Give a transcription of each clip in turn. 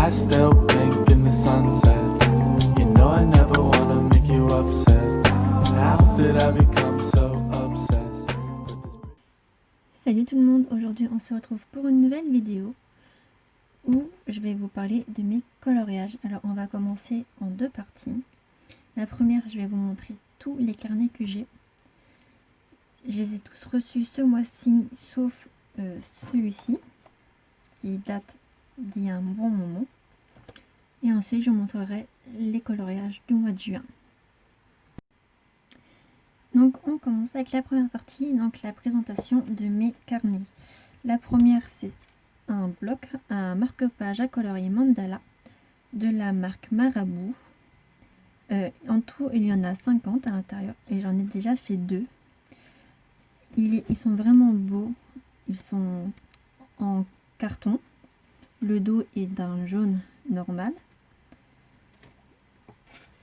I still blink in the sunset. You know I never wanna make you upset. How did I become so obsessed with this? Salut tout le monde, aujourd'hui on se retrouve pour une nouvelle vidéo où je vais vous parler de mes coloriages. Alors on va commencer en deux parties. La première, je vais vous montrer tous les carnets que j'ai. Je les ai tous reçus ce mois-ci, sauf celui-ci, qui date d'il y a un bon moment. Et ensuite, je vous montrerai les coloriages du mois de juin. Donc, on commence avec la première partie, donc la présentation de mes carnets. La première, c'est un bloc, un marque-page à colorier mandala de la marque Marabout. En tout, il y en a 50 à l'intérieur et j'en ai déjà fait 2. Ils sont vraiment beaux. Ils sont en carton. Le dos est d'un jaune normal.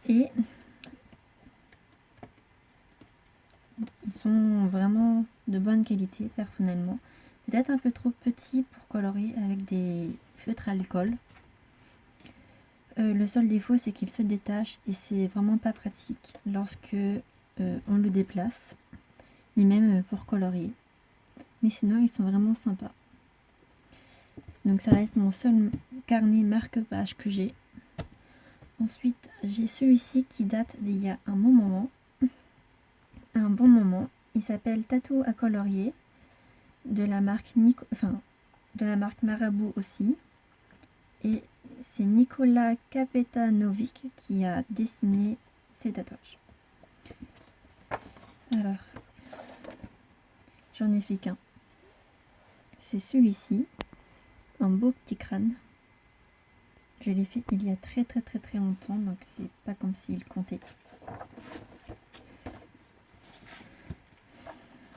Et ils sont vraiment de bonne qualité personnellement. Peut-être un peu trop petits pour colorier avec des feutres à alcool. Le seul défaut, c'est qu'il se détache et c'est vraiment pas pratique lorsque on le déplace, ni même pour colorier. Mais sinon, ils sont vraiment sympas. Donc ça va être mon seul carnet marque-page que j'ai. Ensuite, j'ai celui-ci qui date d'il y a un bon moment. Il s'appelle Tatou à colorier de la marque Marabout aussi. Et c'est Nicolas Kapetanovic qui a dessiné ces tatouages. Alors, j'en ai fait qu'un. C'est celui-ci, un beau petit crâne. Je l'ai fait il y a très longtemps, donc c'est pas comme s'il comptait.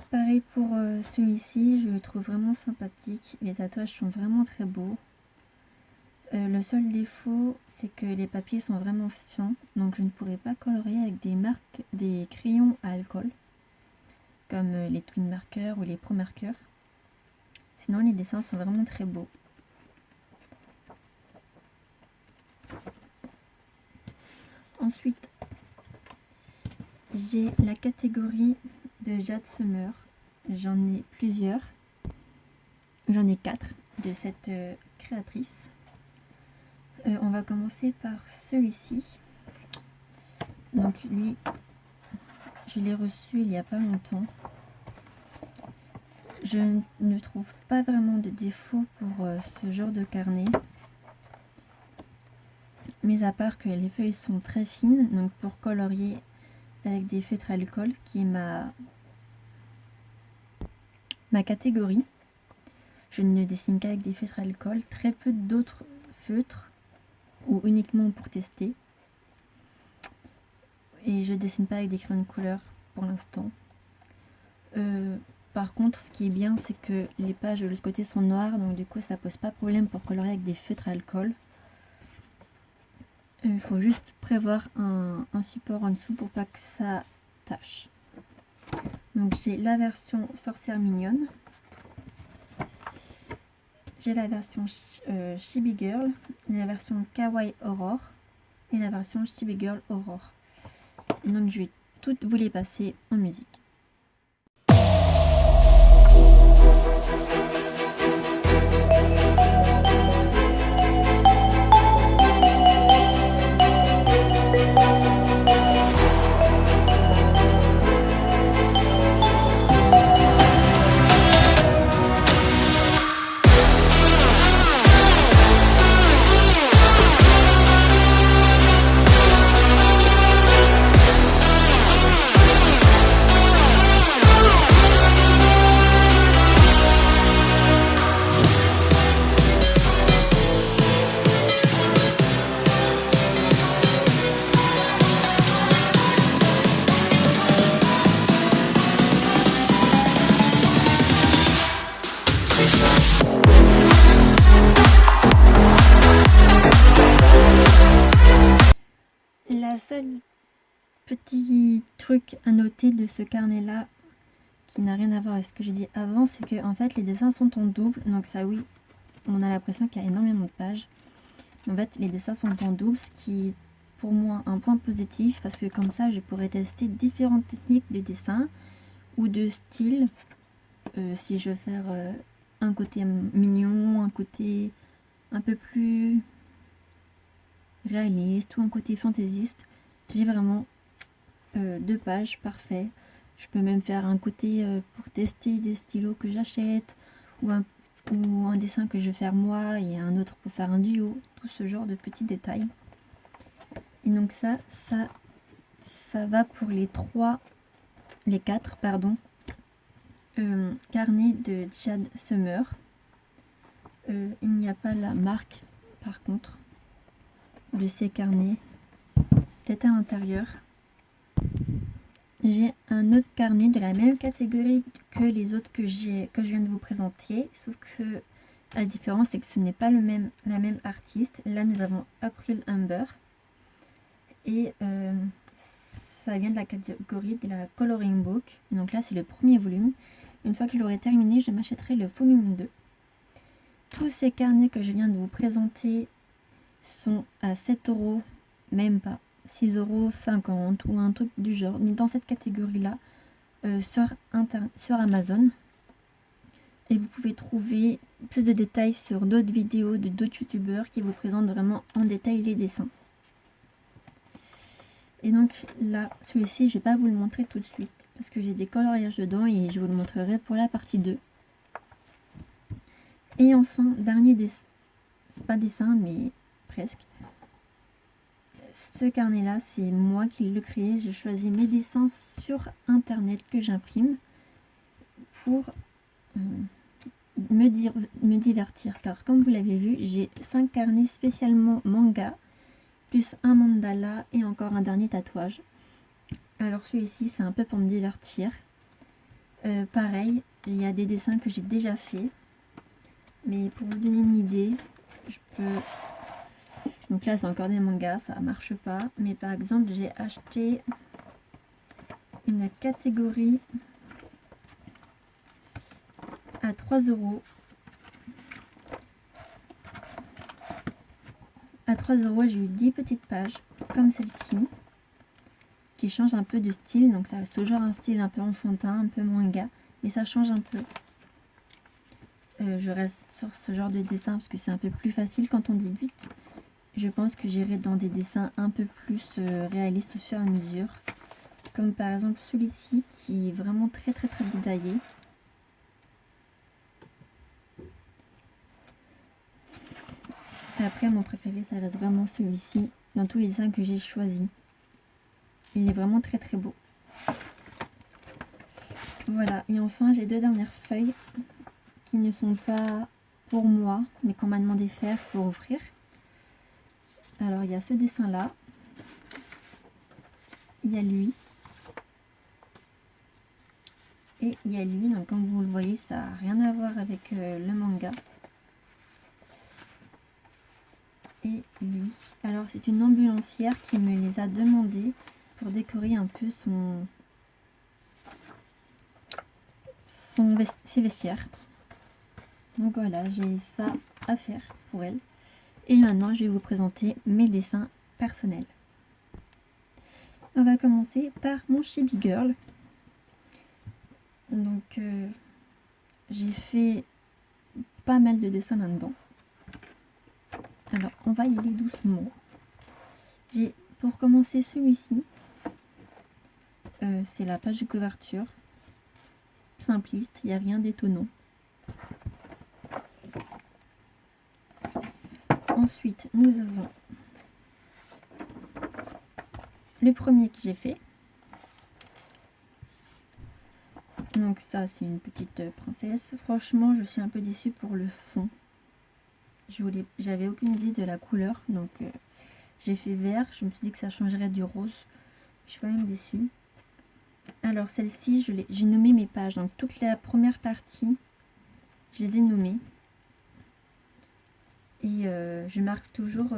Pareil pour celui-ci, je le trouve vraiment sympathique. Les tatouages sont vraiment très beaux. Le seul défaut, c'est que les papiers sont vraiment fins, donc je ne pourrais pas colorier avec des crayons à alcool, comme les Twin Markers ou les Pro Markers. Sinon, les dessins sont vraiment très beaux. Ensuite, j'ai la catégorie de Jade Summer. J'en ai plusieurs. J'en ai 4 de cette créatrice. On va commencer par celui-ci. Donc lui, je l'ai reçu il n'y a pas longtemps. Je ne trouve pas vraiment de défaut pour ce genre de carnet. Mis à part que les feuilles sont très fines, donc pour colorier avec des feutres à alcool, qui est ma catégorie. Je ne dessine qu'avec des feutres à alcool, très peu d'autres feutres, ou uniquement pour tester. Et je dessine pas avec des crayons de couleur pour l'instant. Par contre, ce qui est bien, c'est que les pages de l'autre côté sont noires, donc du coup ça pose pas problème pour colorier avec des feutres à alcool. Il faut juste prévoir un support en dessous pour pas que ça tâche. Donc j'ai la version sorcière mignonne. J'ai la version Chibi Girl, la version Kawaii Aurore et la version Chibi Girl Aurore. Donc je vais toutes vous les passer en musique. La seule petit truc à noter de ce carnet là qui n'a rien à voir avec ce que j'ai dit avant, c'est que en fait les dessins sont en double, donc ça oui, on a l'impression qu'il y a énormément de pages, En fait, les dessins sont en double, ce qui est pour moi un point positif parce que comme ça, je pourrais tester différentes techniques de dessin ou de style. Si je veux faire un côté mignon, un côté un peu plus réaliste ou un côté fantaisiste, j'ai vraiment 2 pages parfait. Je peux même faire un côté pour tester des stylos que j'achète ou un dessin que je vais faire moi et un autre pour faire un duo, tout ce genre de petits détails. Et donc ça va pour les 4 carnets de Chad Summer. Il n'y a pas la marque par contre de ces carnets, peut-être à l'intérieur. J'ai un autre carnet de la même catégorie que les autres que je viens de vous présenter, sauf que la différence c'est que ce n'est pas la même artiste. Là nous avons April Amber et ça vient de la catégorie de la Coloring Book. Et donc là c'est le premier volume. Une fois que je l'aurai terminé, je m'achèterai le volume 2. Tous ces carnets que je viens de vous présenter sont à 7 €, même pas 6,50 € ou un truc du genre, mais dans cette catégorie-là, sur Amazon. Et vous pouvez trouver plus de détails sur d'autres vidéos de d'autres youtubeurs qui vous présentent vraiment en détail les dessins. Et donc là, celui-ci, je vais pas vous le montrer tout de suite parce que j'ai des coloriages dedans et je vous le montrerai pour la partie 2. Et enfin, dernier dessin, c'est pas dessin mais presque. Ce carnet-là, c'est moi qui l'ai créé. J'ai choisi mes dessins sur internet que j'imprime pour me divertir. Car comme vous l'avez vu, j'ai 5 carnets spécialement manga, plus un mandala et encore un dernier tatouage. Alors celui-ci, c'est un peu pour me divertir. Pareil, il y a des dessins que j'ai déjà fait. Mais pour vous donner une idée, je peux... Donc là, c'est encore des mangas, ça marche pas. Mais par exemple, j'ai acheté une catégorie à 3 €. À 3 €, j'ai eu 10 petites pages, comme celle-ci, qui change un peu de style. Donc ça reste toujours un style un peu enfantin, un peu manga, mais ça change un peu. Je reste sur ce genre de dessin parce que c'est un peu plus facile quand on débute. Je pense que j'irai dans des dessins un peu plus réalistes au fur et à mesure. Comme par exemple celui-ci qui est vraiment très détaillé. Après mon préféré ça reste vraiment celui-ci dans tous les dessins que j'ai choisis. Il est vraiment très beau. Voilà, et enfin j'ai 2 dernières feuilles qui ne sont pas pour moi mais qu'on m'a demandé de faire pour offrir. Alors il y a ce dessin là, il y a lui et il y a lui. Donc comme vous le voyez, ça n'a rien à voir avec le manga. Et lui, alors c'est une ambulancière qui me les a demandé pour décorer un peu ses vestiaires. Donc voilà, j'ai ça à faire pour elle. Et maintenant, je vais vous présenter mes dessins personnels. On va commencer par mon Chibi Girl. Donc, j'ai fait pas mal de dessins là-dedans. Alors, on va y aller doucement. J'ai, pour commencer, celui-ci. C'est la page de couverture. Simpliste, il n'y a rien d'étonnant. Ensuite, nous avons le premier que j'ai fait. Donc ça, c'est une petite princesse. Franchement, je suis un peu déçue pour le fond. J'avais aucune idée de la couleur. Donc j'ai fait vert. Je me suis dit que ça changerait du rose. Je suis quand même déçue. Alors celle-ci, j'ai nommé mes pages. Donc toute la première partie, je les ai nommées. Et je marque toujours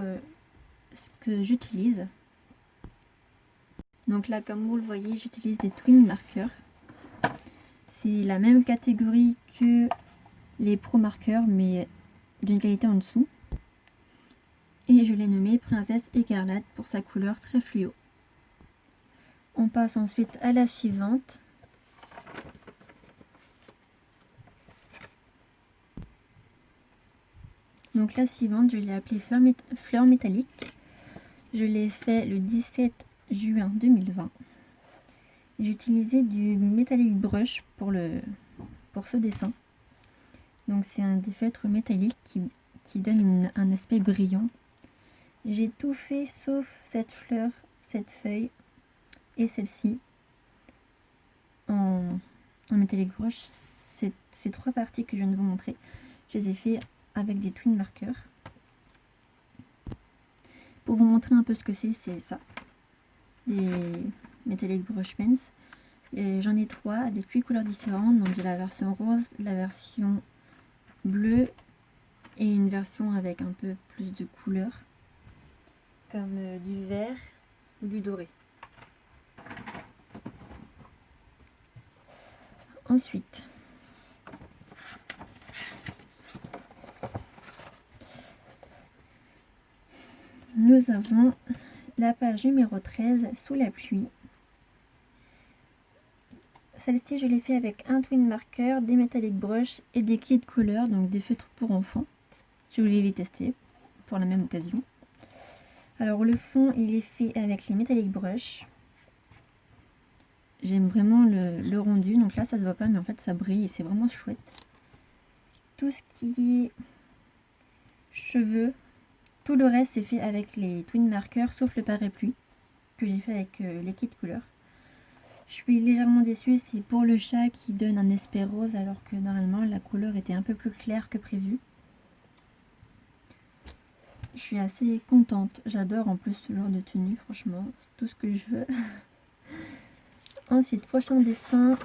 ce que j'utilise. Donc là, comme vous le voyez, j'utilise des twin markers. C'est la même catégorie que les pro markers, mais d'une qualité en dessous. et je l'ai nommée Princesse Écarlate pour sa couleur très fluo. On passe ensuite à la suivante. Donc la suivante, je l'ai appelée Fleur métallique. Je l'ai fait le 17 juin 2020. J'ai utilisé du Metallic Brush pour ce dessin. Donc c'est un des feutres métalliques qui donne un aspect brillant. J'ai tout fait sauf cette fleur, cette feuille et celle-ci en Metallic Brush. Ces trois parties que je viens de vous montrer, je les ai fait avec des twin markers. Pour vous montrer un peu ce que c'est ça, des Metallic Brush Pens. J'en ai 3 de 8 couleurs différentes, donc j'ai la version rose, la version bleue et une version avec un peu plus de couleurs, comme du vert ou du doré. Ensuite, nous avons la page numéro 13, Sous la pluie. Celle-ci, je l'ai fait avec un twin marker, des metallic brush et des kits couleurs, donc des feutres pour enfants. Je voulais les tester pour la même occasion. Alors le fond, il est fait avec les metallic brush. J'aime vraiment le rendu, donc là ça se voit pas, mais en fait ça brille et c'est vraiment chouette. Tout ce qui est cheveux, tout le reste c'est fait avec les twin markers, sauf le parapluie que j'ai fait avec les kits couleurs. Je suis légèrement déçue, c'est pour le chat qui donne un aspect rose alors que normalement la couleur était un peu plus claire que prévu. Je suis assez contente, j'adore en plus ce genre de tenue, franchement, c'est tout ce que je veux. Ensuite, prochain dessin,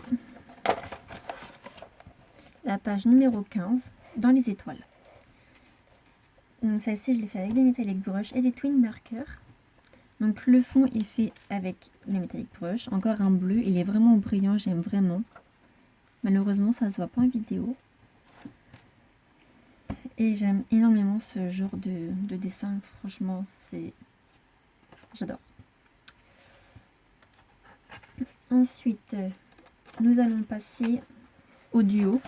la page numéro 15, dans les étoiles. Donc celle-ci, je l'ai fait avec des metallic brush et des twin markers. Donc le fond est fait avec le metallic brush, encore un bleu, il est vraiment brillant, j'aime vraiment. Malheureusement, ça se voit pas en vidéo. Et j'aime énormément ce genre de dessin, franchement, j'adore. Ensuite, nous allons passer au duo.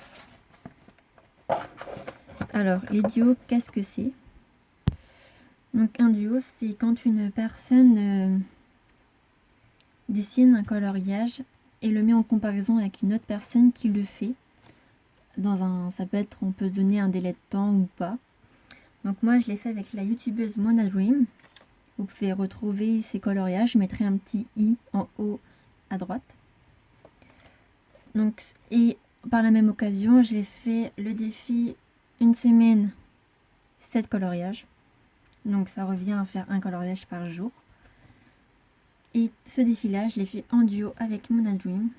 Alors, les duos, qu'est-ce que c'est? Donc un duo, c'est quand une personne dessine un coloriage et le met en comparaison avec une autre personne qui le fait. Ça peut être, on peut se donner un délai de temps ou pas. Donc moi, je l'ai fait avec la youtubeuse Mona Dream. Vous pouvez retrouver ses coloriages. Je mettrai un petit i en haut à droite. Donc, et par la même occasion, j'ai fait le défi une semaine 7 coloriages. Donc ça revient à faire un coloriage par jour. Et ce défi-là, je l'ai fait en duo avec Mona Dream.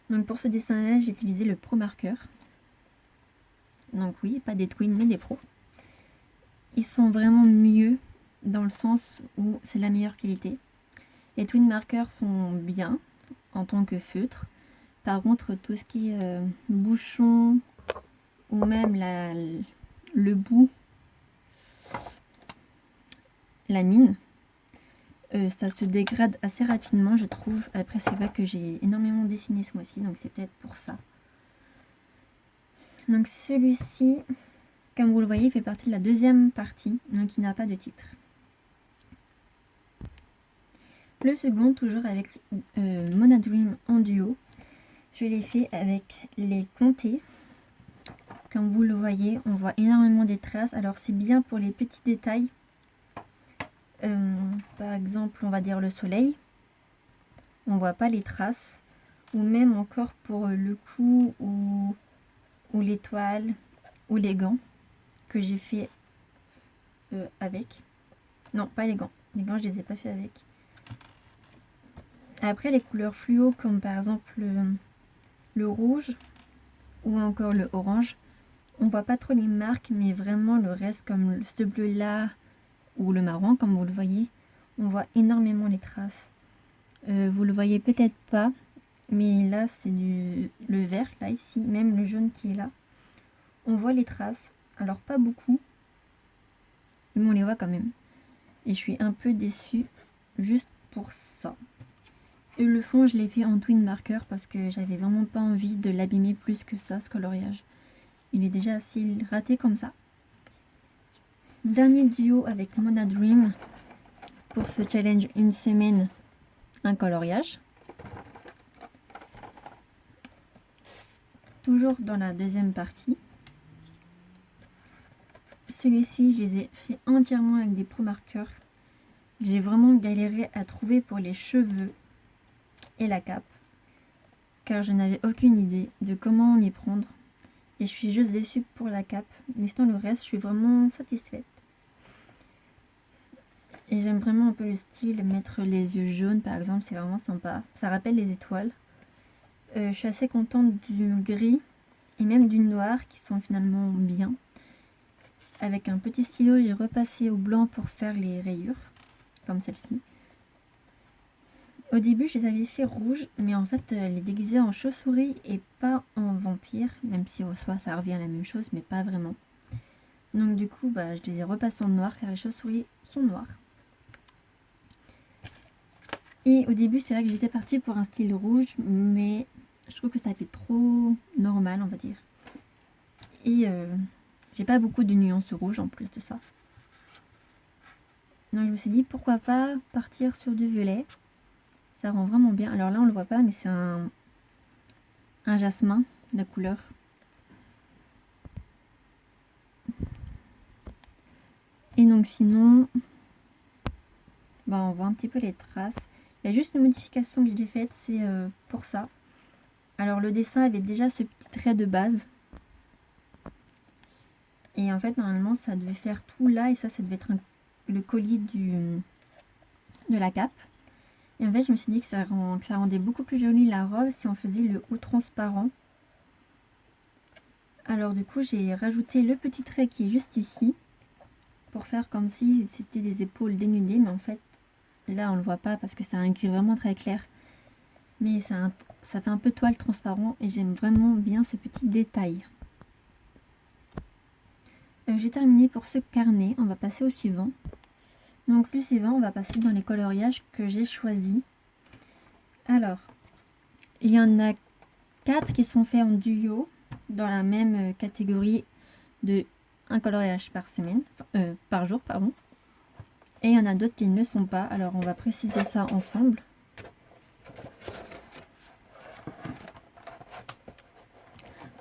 Donc pour ce dessin-là, j'ai utilisé le Pro Marker. Donc oui, pas des twins, mais des pros. Ils sont vraiment mieux dans le sens où c'est la meilleure qualité. Les twin markers sont bien en tant que feutre. Par contre, tout ce qui est bouchon ou même le bout, la mine, ça se dégrade assez rapidement, je trouve. Après, c'est vrai que j'ai énormément dessiné ce mois-ci, donc c'est peut-être pour ça. Donc celui-ci, comme vous le voyez, fait partie de la deuxième partie, donc il n'a pas de titre. Le second, toujours avec Mona Dream en duo, je l'ai fait avec les comtés. Comme vous le voyez, on voit énormément des traces. Alors c'est bien pour les petits détails. Par exemple, on va dire le soleil. On voit pas les traces. Ou même encore pour le cou ou l'étoile ou les gants que j'ai fait avec. Non, pas les gants. Les gants, je les ai pas fait avec. Après, les couleurs fluo, comme par exemple le rouge ou encore le orange, on voit pas trop les marques, mais vraiment le reste, comme ce bleu là ou le marron, comme vous le voyez, on voit énormément les traces. Vous le voyez peut-être pas, mais là c'est le vert, là ici, même le jaune qui est là. On voit les traces, alors pas beaucoup, mais on les voit quand même. Et je suis un peu déçue juste pour ça. Et le fond, je l'ai fait en twin marker parce que j'avais vraiment pas envie de l'abîmer plus que ça, ce coloriage. Il est déjà assez raté comme ça. Dernier duo avec Mona Dream pour ce challenge une semaine, un coloriage. Toujours dans la deuxième partie. Celui-ci, je les ai fait entièrement avec des pro marqueurs. J'ai vraiment galéré à trouver pour les cheveux et la cape, car je n'avais aucune idée de comment m'y prendre. Et je suis juste déçue pour la cape, mais sinon le reste, je suis vraiment satisfaite. Et j'aime vraiment un peu le style, mettre les yeux jaunes par exemple, c'est vraiment sympa. Ça rappelle les étoiles. Je suis assez contente du gris et même du noir qui sont finalement bien. Avec un petit stylo, j'ai repassé au blanc pour faire les rayures, comme celle-ci. Au début, je les avais fait rouges, mais en fait, les déguiser en chauve-souris et pas en vampire, même si au soi ça revient à la même chose, mais pas vraiment. Donc du coup, je les ai repassés en noir car les chauves-souris sont noires. Et au début, c'est vrai que j'étais partie pour un style rouge, mais je trouve que ça fait trop normal, on va dire. Et j'ai pas beaucoup de nuances rouges en plus de ça. Donc je me suis dit, pourquoi pas partir sur du violet. Ça rend vraiment bien. Alors là, on le voit pas, mais c'est un jasmin, la couleur. Et donc sinon, on voit un petit peu les traces. Il y a juste une modification que j'ai faite, c'est pour ça. Alors le dessin avait déjà ce petit trait de base. Et en fait, normalement, ça devait faire tout là. Et ça devait être le collier de la cape. Et en fait, je me suis dit que ça rendait beaucoup plus jolie la robe si on faisait le haut transparent. Alors du coup, j'ai rajouté le petit trait qui est juste ici. Pour faire comme si c'était des épaules dénudées. Mais en fait, là, on le voit pas parce que c'est un gris vraiment très clair. Mais ça fait un peu toile transparent. Et j'aime vraiment bien ce petit détail. J'ai terminé pour ce carnet. On va passer au suivant. Donc le suivant, on va passer dans les coloriages que j'ai choisis. Alors, il y en a 4 qui sont faits en duo dans la même catégorie de un coloriage par jour, pardon. Et il y en a d'autres qui ne le sont pas. Alors on va préciser ça ensemble.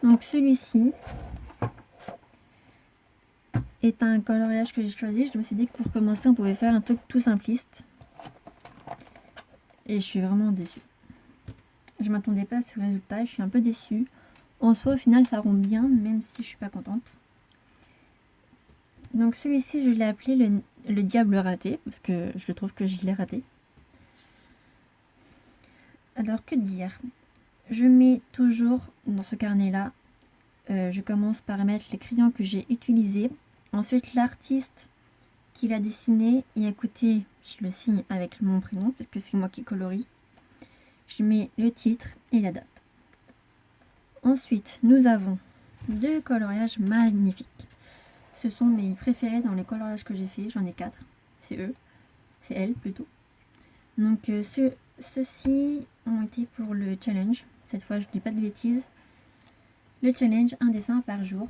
Donc celui-ci est un coloriage que j'ai choisi. Je me suis dit que pour commencer, on pouvait faire un truc tout simpliste. Et je suis vraiment déçue. Je m'attendais pas à ce résultat. Je suis un peu déçue. En soi, au final, ça rend bien, même si je suis pas contente. Donc celui-ci, je l'ai appelé le diable raté, parce que je trouve que je l'ai raté. Alors, que dire? Je mets toujours dans ce carnet-là, je commence par mettre les crayons que j'ai utilisés. Ensuite, l'artiste qui l'a dessiné, et à côté, je le signe avec mon prénom, puisque c'est moi qui colorie. Je mets le titre et la date. Ensuite, nous avons 2 coloriages magnifiques. Ce sont mes préférés dans les coloriages que j'ai fait. J'en ai 4. C'est eux. C'est elles plutôt. Donc ceux-ci ont été pour le challenge. Cette fois, je ne dis pas de bêtises. Le challenge, un dessin par jour.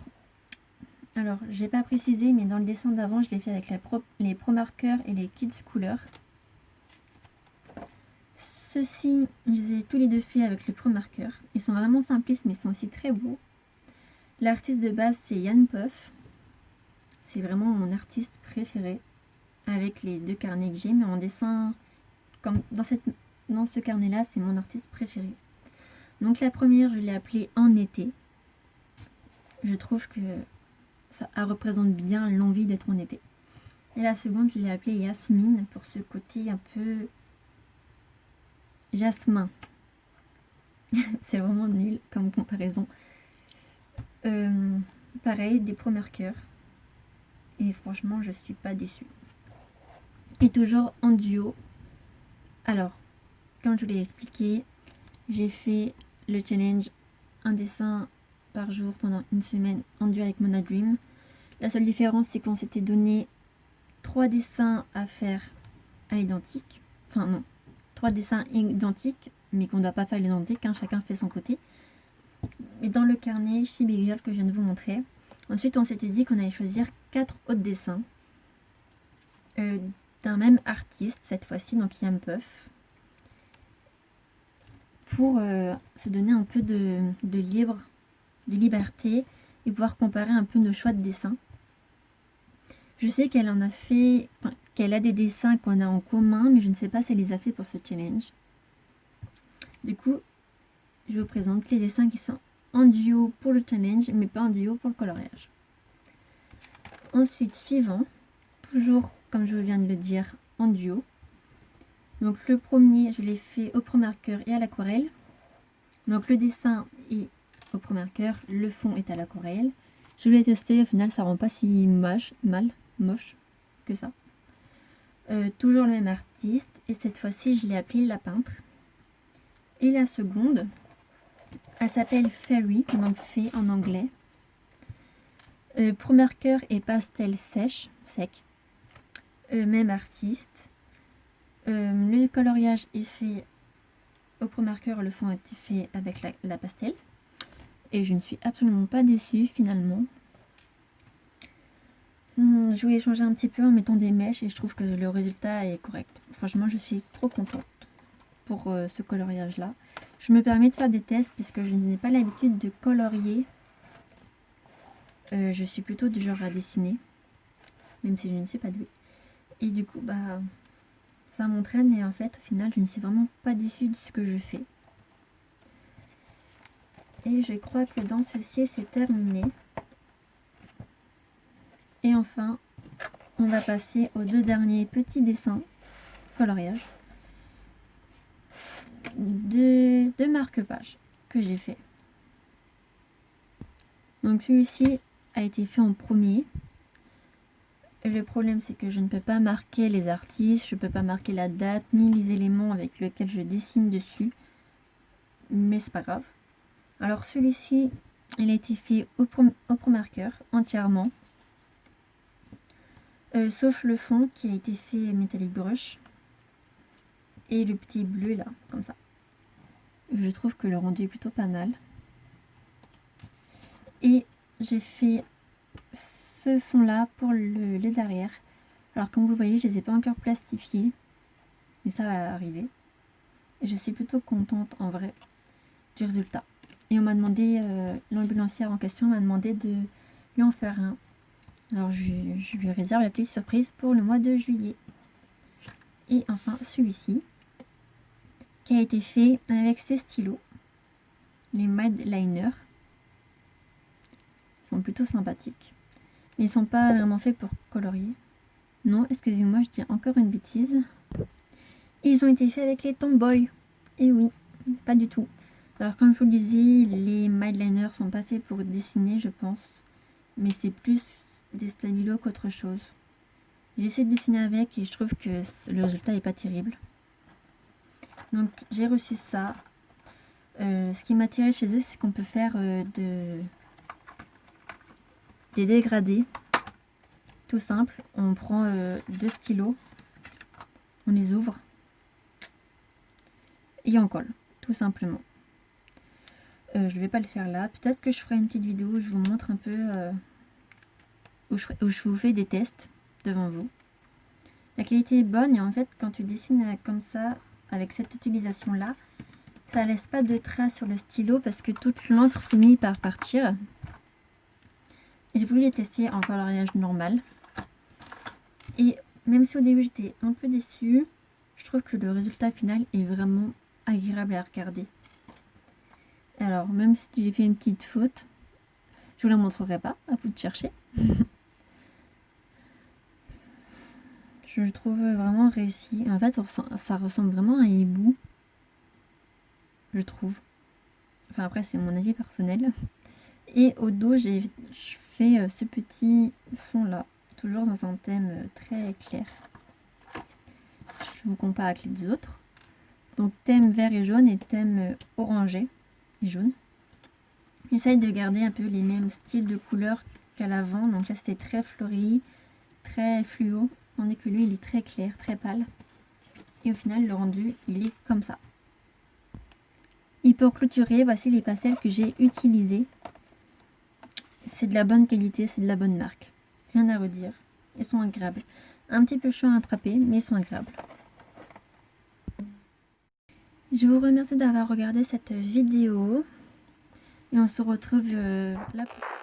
Alors, je n'ai pas précisé, mais dans le dessin d'avant, je l'ai fait avec les Pro Markers et les Kids Couleur. Ceux-ci, je les ai tous les deux faits avec le Pro Marker. Ils sont vraiment simplistes, mais ils sont aussi très beaux. L'artiste de base, c'est Yann Puff. C'est vraiment mon artiste préféré avec les 2 carnets que j'ai, mais en dessin, comme dans ce carnet-là, c'est mon artiste préféré. Donc la première, je l'ai appelée En été. Je trouve que ça représente bien l'envie d'être en été. Et la seconde, je l'ai appelée Yasmine pour ce côté un peu jasmin. C'est vraiment nul comme comparaison. Pareil, des Pro Markers. Et franchement, je suis pas déçue. Et toujours en duo. Alors, comme je vous l'ai expliqué, j'ai fait le challenge un dessin par jour pendant une semaine en duo avec Mona Dream. La seule différence, c'est qu'on s'était donné 3 dessins à faire à l'identique. Enfin non, 3 dessins identiques, mais qu'on ne doit pas faire à l'identique, hein, chacun fait son côté. Mais dans le carnet Chibi Girl que je viens de vous montrer. Ensuite, on s'était dit qu'on allait choisir 4 autres dessins d'un même artiste, cette fois-ci, donc Yam Puff, pour se donner un peu de liberté et pouvoir comparer un peu nos choix de dessins. Je sais qu'elle en a fait, qu'elle a des dessins qu'on a en commun, mais je ne sais pas si elle les a fait pour ce challenge. Du coup, je vous présente les dessins qui sont en duo pour le challenge, mais pas en duo pour le coloriage. Ensuite, suivant, toujours comme je viens de le dire, en duo. Donc le premier, je l'ai fait au pro marqueur et à l'aquarelle. Donc le dessin est au pro marqueur, le fond est à l'aquarelle. Je l'ai testé, au final ça rend pas si moche que ça. Toujours le même artiste, et cette fois-ci je l'ai appelé La Peintre. Et la seconde, elle s'appelle Fairy, donc fée en anglais. Pro marqueur et pastel sec. Même artiste. Le coloriage est fait au pro marqueur, le fond a été fait avec la pastel. Et je ne suis absolument pas déçue finalement. Je voulais changer un petit peu en mettant des mèches et je trouve que le résultat est correct. Franchement, je suis trop contente pour ce coloriage là. Je me permets de faire des tests puisque je n'ai pas l'habitude de colorier. Je suis plutôt du genre à dessiner, même si je ne suis pas douée. Et du coup, bah, ça m'entraîne et en fait, au final, je ne suis vraiment pas déçue de ce que je fais. Et je crois que dans ceci, c'est terminé. Et enfin, on va passer aux deux derniers petits dessins coloriage de marque-page que j'ai fait. Donc celui-ci a été fait en premier. Et le problème, c'est que je ne peux pas marquer les artistes, je ne peux pas marquer la date ni les éléments avec lesquels je dessine dessus. Mais c'est pas grave. Alors celui-ci, il a été fait au pro marqueur entièrement. Sauf le fond qui a été fait metallic brush. Et le petit bleu là, comme ça. Je trouve que le rendu est plutôt pas mal. Et j'ai fait ce fond là pour les derrière. Alors comme vous le voyez, je les ai pas encore plastifiés. Mais ça va arriver. Et je suis plutôt contente en vrai du résultat. Et on m'a demandé, l'ambulancière en question m'a demandé de lui en faire un. Alors je lui réserve la petite surprise pour le mois de juillet. Et enfin celui-ci, qui a été fait avec ces stylos, les Mad Liner. Ils sont plutôt sympathiques. Mais ils sont pas vraiment faits pour colorier. Non, excusez-moi, je dis encore une bêtise. Ils ont été faits avec les Tomboy. Et oui, pas du tout. Alors comme je vous le disais, les Mad Liner sont pas faits pour dessiner, je pense. Mais c'est plus des stabilos qu'autre chose. J'ai essayé de dessiner avec et je trouve que le résultat est pas terrible. Donc j'ai reçu ça. Ce qui m'a attiré chez eux, c'est qu'on peut faire des dégradés. Tout simple. On prend deux stylos, on les ouvre et on colle, tout simplement. Je ne vais pas le faire là. Peut-être que je ferai une petite vidéo où je vous montre un peu où je vous fais des tests devant vous. La qualité est bonne et en fait quand tu dessines comme ça, avec cette utilisation là, ça laisse pas de traces sur le stylo parce que toute l'encre finit par partir. Et j'ai voulu les tester en coloriage normal. Et même si au début j'étais un peu déçue, je trouve que le résultat final est vraiment agréable à regarder. Alors même si j'ai fait une petite faute, je vous la montrerai pas, à vous de chercher. Je trouve vraiment réussi. En fait, ça ressemble vraiment à un hibou. Je trouve. Enfin après, c'est mon avis personnel. Et au dos, j'ai fait ce petit fond là. Toujours dans un thème très clair. Je vous compare avec les autres. Donc thème vert et jaune et thème orangé et jaune. J'essaye de garder un peu les mêmes styles de couleurs qu'à l'avant. Donc là, c'était très fleuri, très fluo. tandis que lui il est très clair, très pâle. Et au final le rendu il est comme ça. Et pour clôturer, voici les pastels que j'ai utilisés. C'est de la bonne qualité, c'est de la bonne marque. Rien à redire. Ils sont agréables. Un petit peu chaud à attraper, mais ils sont agréables. Je vous remercie d'avoir regardé cette vidéo. Et on se retrouve la prochaine.